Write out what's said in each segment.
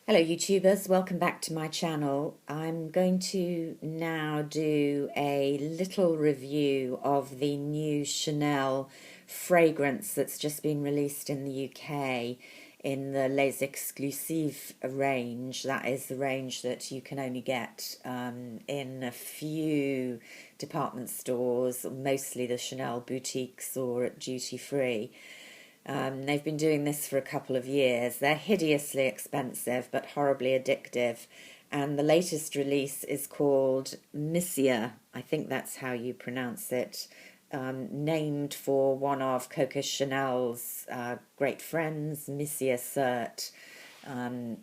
Hello YouTubers, welcome back to my channel. I'm going to now do a little review of the new Chanel fragrance that's just been released in the UK in the Les Exclusives range. That is the range that you can only get in a few department stores, mostly the Chanel boutiques or at duty free. They've been doing this for a couple of years. They're hideously expensive but horribly addictive. And the latest release is called Misia. I think that's how you pronounce it. Named for one of Coco Chanel's great friends, Misia Cert.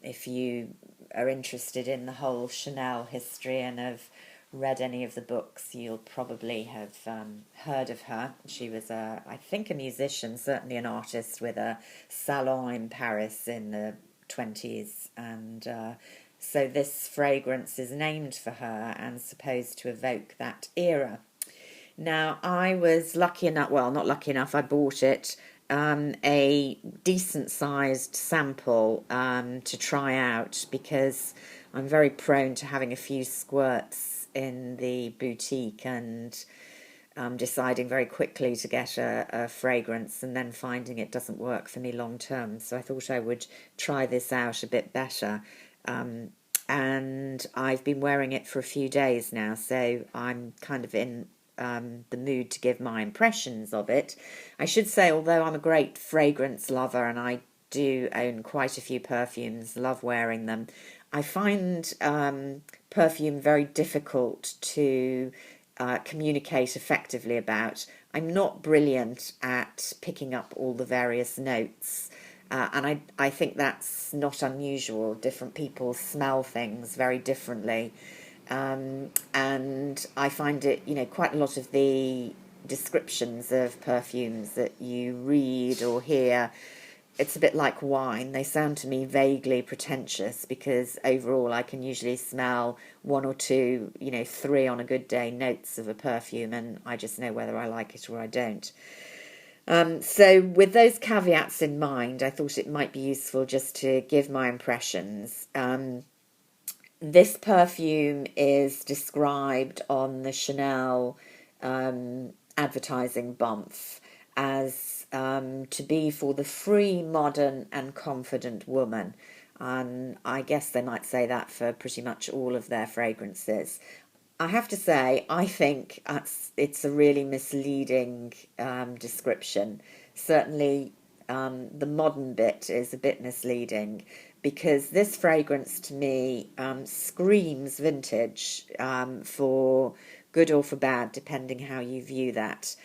If you are interested in the whole Chanel history and have read any of the books, you'll probably have heard of her. She was, I think, a musician, certainly an artist with a salon in Paris in the 20s. And so this fragrance is named for her and supposed to evoke that era. Now, I was lucky enough, well, not lucky enough, I bought it, a decent sized sample to try out because I'm very prone to having a few squirts in the boutique and deciding very quickly to get a fragrance and then finding it doesn't work for me long term. So I thought I would try this out a bit better. And I've been wearing it for a few days now, so I'm kind of in the mood to give my impressions of it. I should say, although I'm a great fragrance lover and I do own quite a few perfumes, love wearing them, I find perfume very difficult to communicate effectively about. I'm not brilliant at picking up all the various notes. And I think that's not unusual. Different people smell things very differently. And I find it, quite a lot of the descriptions of perfumes that you read or hear, it's a bit like wine. They sound to me vaguely pretentious because overall I can usually smell one or two, three on a good day notes of a perfume, and I just know whether I like it or I don't. So with those caveats in mind, I thought it might be useful just to give my impressions. This perfume is described on the Chanel advertising bump as to be for the free, modern, and confident woman. And I guess they might say that for pretty much all of their fragrances. I have to say, I think it's a really misleading description. Certainly, the modern bit is a bit misleading because this fragrance to me screams vintage for good or for bad, depending how you view that.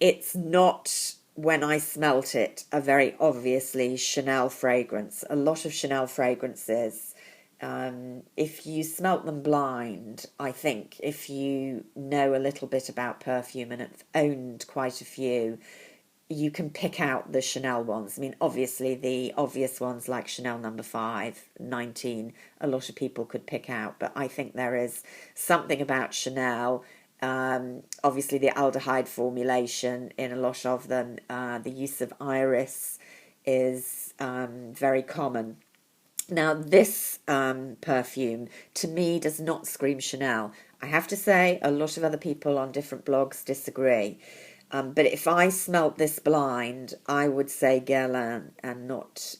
It's not, when I smelt it, a very obviously Chanel fragrance. A lot of Chanel fragrances, if you smelt them blind, I think, if you know a little bit about perfume and have owned quite a few, you can pick out the Chanel ones. I mean, obviously, the obvious ones like Chanel number 5, 19, a lot of people could pick out, but I think there is something about Chanel. Obviously, the aldehyde formulation in a lot of them, the use of iris is very common. Now, this perfume, to me, does not scream Chanel. I have to say, a lot of other people on different blogs disagree. But if I smelt this blind, I would say Guerlain and not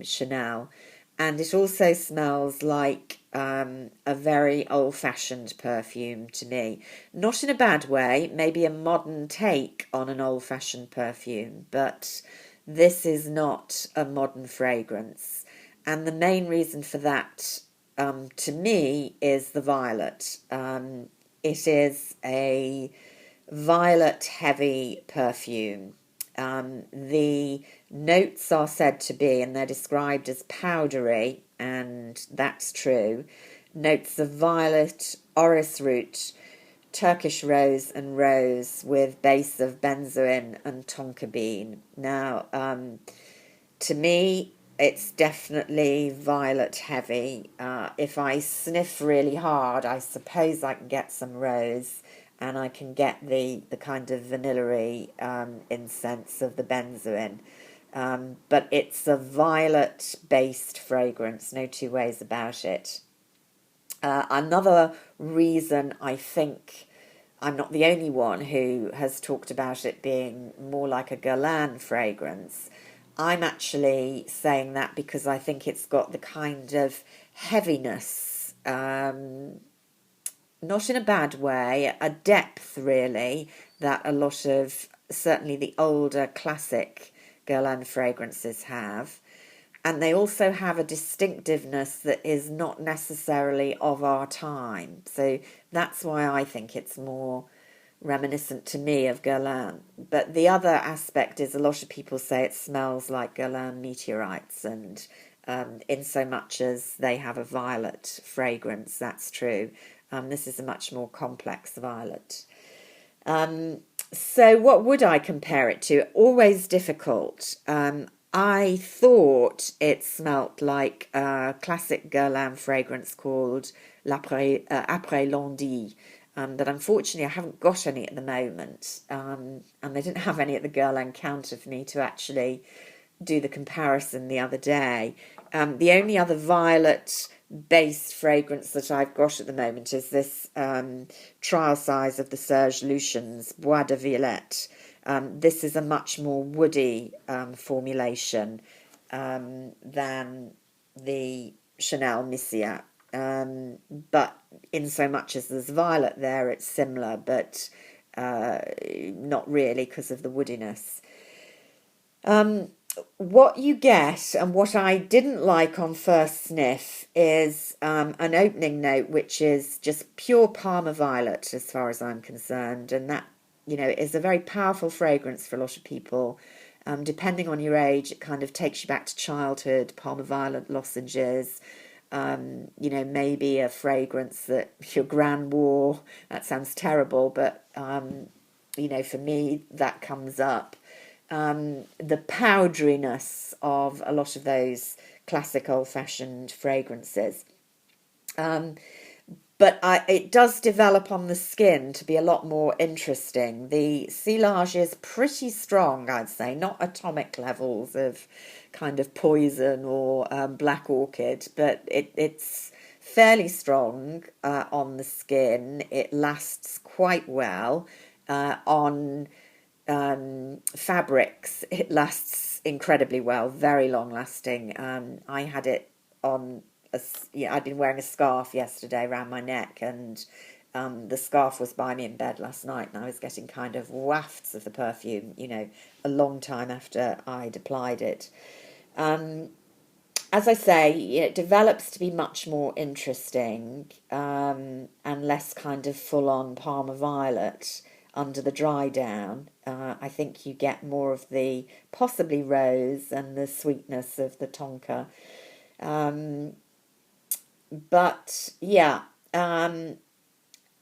Chanel. And it also smells like a very old-fashioned perfume to me. Not in a bad way, maybe a modern take on an old-fashioned perfume, but this is not a modern fragrance. And the main reason for that, to me, is the violet. It is a violet heavy perfume. The notes are said to be, and they're described as powdery, and that's true. Notes of violet, orris root, Turkish rose, and rose with base of benzoin and tonka bean. Now, to me, it's definitely violet heavy. If I sniff really hard, I suppose I can get some rose, and I can get the kind of vanilla-y incense of the benzoin. but it's a violet-based fragrance, no two ways about it. Another reason I think I'm not the only one who has talked about it being more like a Guerlain fragrance. I'm actually saying that because I think it's got the kind of heaviness, not in a bad way, a depth really, that a lot of certainly the older classic Guerlain fragrances have. And they also have a distinctiveness that is not necessarily of our time. So that's why I think it's more reminiscent to me of Guerlain. But the other aspect is a lot of people say it smells like Guerlain meteorites, and in so much as they have a violet fragrance, that's true. This is a much more complex violet. So what would I compare it to? Always difficult. I thought it smelt like a classic Guerlain fragrance called Après Lundi, but unfortunately I haven't got any at the moment, and they didn't have any at the Guerlain counter for me to actually do the comparison the other day. The only other violet-based fragrance that I've got at the moment is this trial size of the Serge Lucien's Bois de Violette. This is a much more woody formulation than the Chanel Misia. But in so much as there's violet there, it's similar, but not really because of the woodiness. What you get, and what I didn't like on first sniff, is an opening note which is just pure Parma violet as far as I'm concerned, and that, is a very powerful fragrance for a lot of people. Depending on your age, it kind of takes you back to childhood. Parma violet lozenges, maybe a fragrance that your gran wore. That sounds terrible, but for me that comes up. The powderiness of a lot of those classic old-fashioned fragrances. But it does develop on the skin to be a lot more interesting. The silage is pretty strong, I'd say, not atomic levels of kind of poison or black orchid, but it's fairly strong on the skin. It lasts quite well on fabrics. It lasts incredibly well, very long lasting. I had it on I'd been wearing a scarf yesterday around my neck, and the scarf was by me in bed last night, and I was getting kind of wafts of the perfume, a long time after I'd applied it. As I say, it develops to be much more interesting, and less kind of full-on Parma violet under the dry down. I think you get more of the possibly rose and the sweetness of the tonka. But yeah, I'm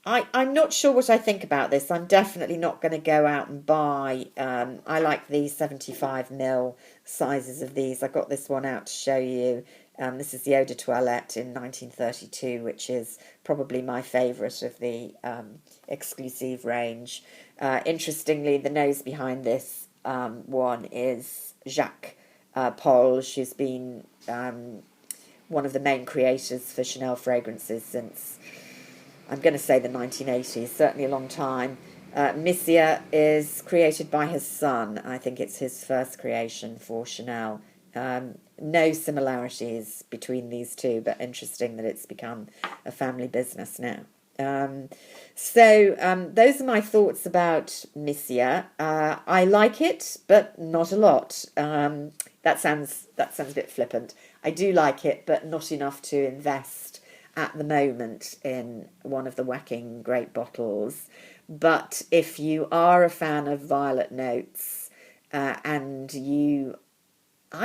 not sure what I think about this. I'm definitely not going to go out and buy. I like the 75 ml sizes of these. I got this one out to show you. This is the Eau de Toilette in 1932, which is probably my favourite of the exclusive range. Interestingly, the nose behind this one is Jacques Paul. She's been one of the main creators for Chanel fragrances since, I'm going to say, the 1980s, certainly a long time. Misia is created by his son. I think it's his first creation for Chanel. No similarities between these two, but interesting that it's become a family business now. Those are my thoughts about Misia. I like it, but not a lot. That sounds a bit flippant. I do like it, but not enough to invest at the moment in one of the whacking great bottles. But if you are a fan of violet notes, I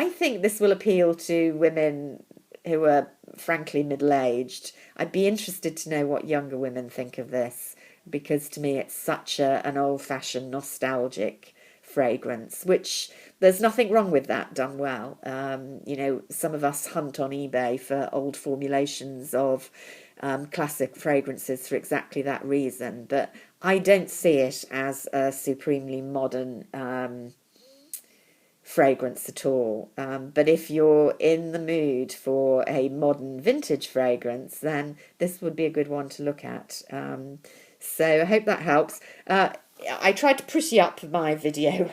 think this will appeal to women who are frankly middle-aged. I'd be interested to know what younger women think of this, because to me it's such an old-fashioned nostalgic fragrance, which there's nothing wrong with that done well. Some of us hunt on eBay for old formulations of classic fragrances for exactly that reason, but I don't see it as a supremely modern fragrance at all. But if you're in the mood for a modern vintage fragrance, then this would be a good one to look at. So I hope that helps. I tried to pretty up my video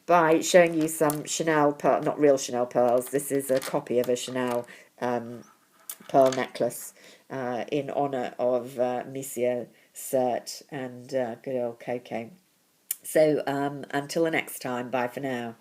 by showing you some Chanel pearl, not real Chanel pearls. This is a copy of a Chanel pearl necklace in honour of Misia Cert and good old Coco. So until the next time, bye for now.